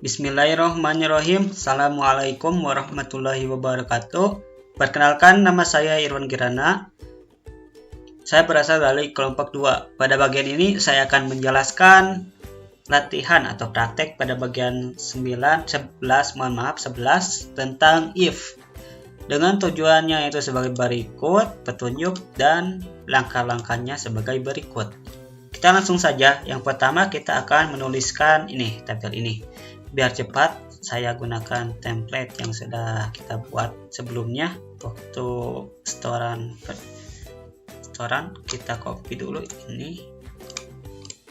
Bismillahirrahmanirrahim. Assalamualaikum warahmatullahi wabarakatuh. Perkenalkan, nama saya Irwan Kirana. Saya berasal dari kelompok 2. Pada bagian ini saya akan menjelaskan latihan atau praktek pada bagian 11 tentang if. Dengan tujuannya itu sebagai berikut, petunjuk dan langkah-langkahnya sebagai berikut. Kita langsung saja. Yang pertama kita akan menuliskan ini, tabel ini. Biar cepat, saya gunakan template yang sudah kita buat sebelumnya waktu setoran. Kita copy dulu ini,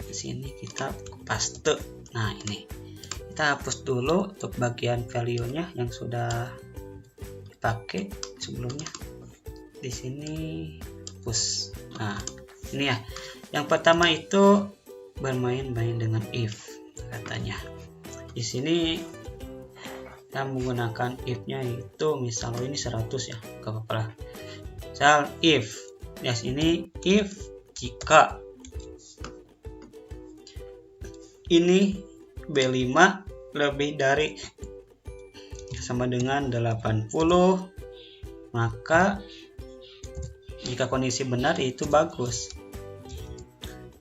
di sini kita paste. Nah, ini kita hapus dulu untuk bagian value-nya yang sudah dipakai sebelumnya. Di sini hapus. Nah, ini ya. Yang pertama itu bermain-main dengan if katanya. Di sini kita menggunakan if-nya itu misalnya ini 100 ya, gak apa-apa lah. Misal if, ya sini if jika ini B5 lebih dari sama dengan 80, maka jika kondisi benar itu bagus.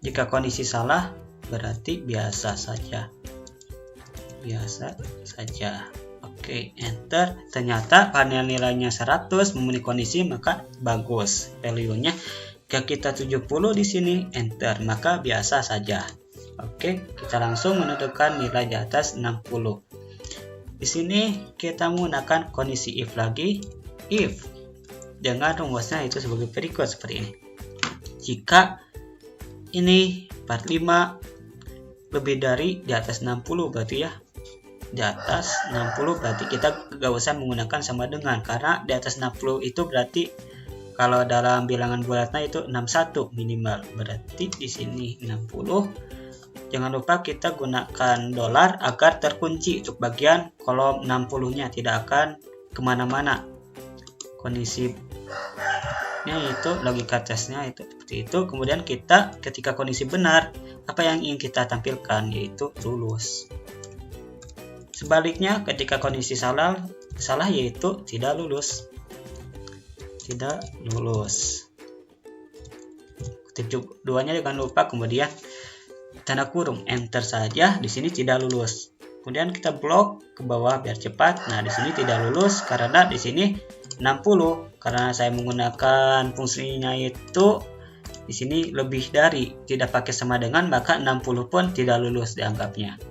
Jika kondisi salah berarti biasa saja. Oke, enter. Ternyata panel nilainya 100 memenuhi kondisi, maka bagus value-nya. Jika kita 70 di sini, enter, maka biasa saja. Oke, kita langsung menentukan nilai di atas 60. Di sini kita menggunakan kondisi if lagi. If dengan rumusnya itu sebagai berikut seperti ini. Jika ini 45 lebih dari di atas 60 berarti ya. Di atas 60 berarti kita gak usah menggunakan sama dengan, karena di atas 60 itu berarti kalau dalam bilangan bulatnya itu 61 minimal. Berarti di sini 60. Jangan lupa kita gunakan dolar agar terkunci untuk bagian kolom 60-nya, tidak akan kemana-mana. Kondisinya itu logika tesnya itu seperti itu. Kemudian kita ketika kondisi benar, apa yang ingin kita tampilkan yaitu lulus. Sebaliknya ketika kondisi salah yaitu tidak lulus. Kutip duanya jangan lupa, kemudian tanda kurung, enter saja. Di sini tidak lulus. Kemudian kita blok ke bawah biar cepat. Nah, di sini tidak lulus karena di sini 60. Karena saya menggunakan fungsinya itu di sini lebih dari, tidak pakai sama dengan, maka 60 pun tidak lulus dianggapnya.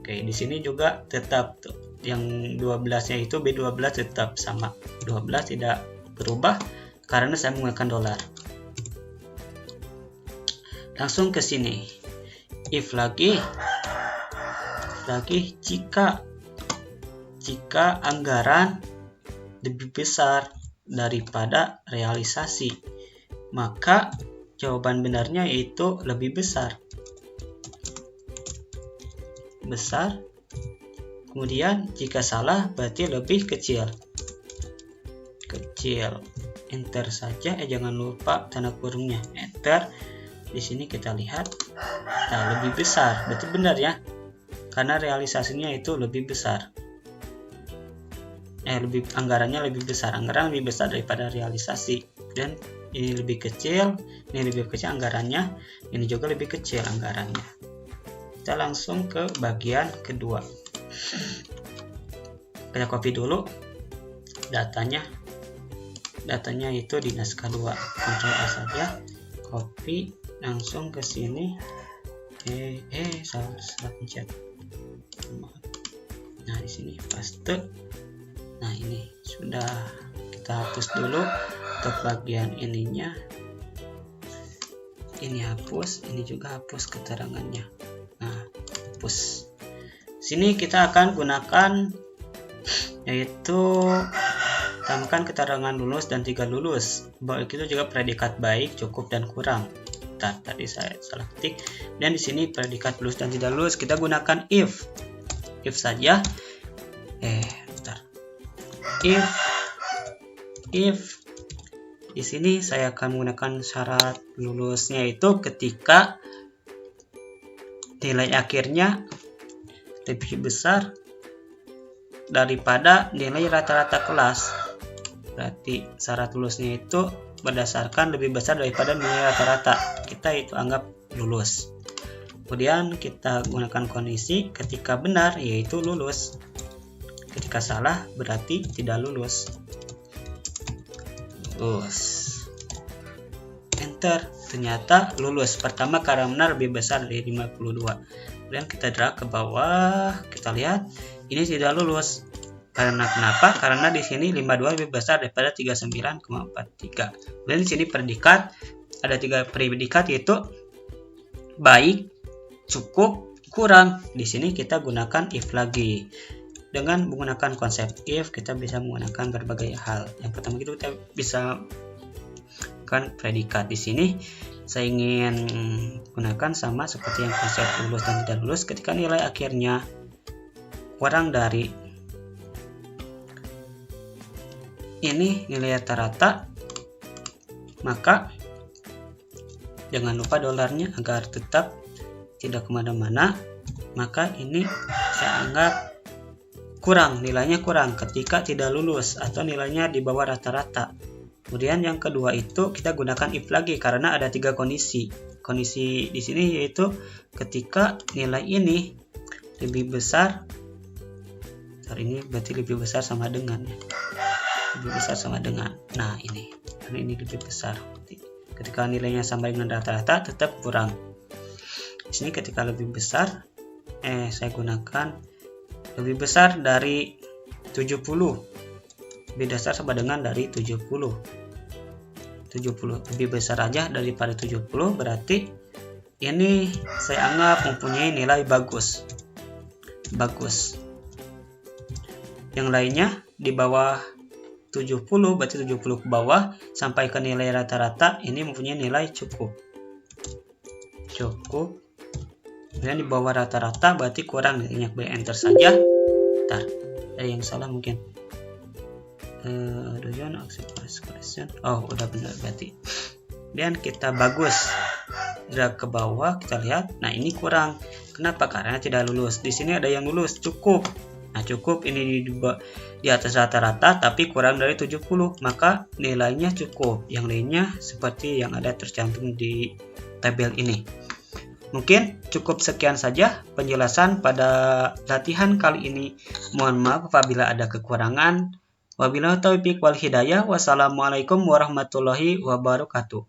Oke, di sini juga tetap tuh. Yang 12-nya itu B12 tetap sama. 12 tidak berubah karena saya menggunakan dolar. Langsung ke sini. If lagi jika anggaran lebih besar daripada realisasi, maka jawaban benarnya yaitu lebih besar. Kemudian jika salah berarti lebih kecil. Enter saja, jangan lupa tanda kurungnya, enter. Di sini kita lihat, nah, lebih besar berarti benar ya, karena realisasinya itu lebih besar. Anggaran lebih besar daripada realisasi. Dan ini lebih kecil anggarannya, ini juga lebih kecil anggarannya. Kita langsung ke bagian kedua. Kita copy dulu datanya itu di naskah 2. Ctrl A saja, copy langsung ke sini. Salah pencet. Nah, di sini paste. Nah, ini sudah kita hapus dulu untuk bagian ininya. Ini hapus, ini juga hapus keterangannya. Nah, hapus. Sini kita akan gunakan yaitu tambahkan keterangan lulus dan tidak lulus. Baik itu juga predikat baik, cukup dan kurang. Tadi saya salah ketik. Dan di sini predikat lulus dan tidak lulus kita gunakan if saja. If di sini saya akan menggunakan syarat lulusnya itu ketika nilai akhirnya lebih besar daripada nilai rata-rata kelas. Berarti syarat lulusnya itu berdasarkan lebih besar daripada nilai rata-rata. Kita itu anggap lulus. Kemudian kita gunakan kondisi ketika benar yaitu lulus. Ketika salah berarti tidak lulus. Lulus. Enter. Ternyata lulus. Pertama karena benar lebih besar dari 52. Kemudian kita drag ke bawah. Kita lihat ini tidak lulus. Karena kenapa? Karena di sini 52 lebih besar daripada 39,43. Kemudian di sini predikat ada 3 predikat yaitu baik, cukup, kurang. Di sini kita gunakan if lagi. Dengan menggunakan konsep if kita bisa menggunakan berbagai hal. Yang pertama itu kita bisa kan predikat. Di sini saya ingin gunakan sama seperti yang konsep lulus dan tidak lulus. Ketika nilai akhirnya kurang dari ini nilai rata-rata, maka jangan lupa dolarnya agar tetap tidak kemana-mana. Maka ini saya anggap kurang, nilainya kurang ketika tidak lulus atau nilainya di bawah rata-rata. Kemudian yang kedua itu kita gunakan if lagi karena ada 3 kondisi. Kondisi di sini yaitu ketika nilai ini lebih besar, ini berarti lebih besar sama dengan ya. Lebih besar sama dengan. Nah, ini karena ini lebih besar. Ketika nilainya sama dengan rata-rata tetap kurang. Di sini ketika lebih besar saya gunakan lebih besar dari 70. Lebih besar sama dengan dari 70 lebih besar aja daripada 70 berarti ini saya anggap mempunyai nilai bagus. Yang lainnya di bawah 70 berarti 70 ke bawah sampai ke nilai rata-rata ini mempunyai nilai cukup. Kemudian di bawah rata-rata berarti kurang nilainya. Enter saja. Bentar, ada yang salah mungkin. Oh, udah benar berarti. Dan kita bagus. Drag ke bawah kita lihat. Nah, ini kurang. Kenapa? Karena tidak lulus. Di sini ada yang lulus, cukup. Nah, cukup ini di atas rata-rata tapi kurang dari 70, maka nilainya cukup. Yang lainnya seperti yang ada tercantum di tabel ini. Mungkin cukup sekian saja penjelasan pada latihan kali ini. Mohon maaf apabila ada kekurangan. Wabillahi taufiq wal hidayah. Wassalamualaikum warahmatullahi wabarakatuh.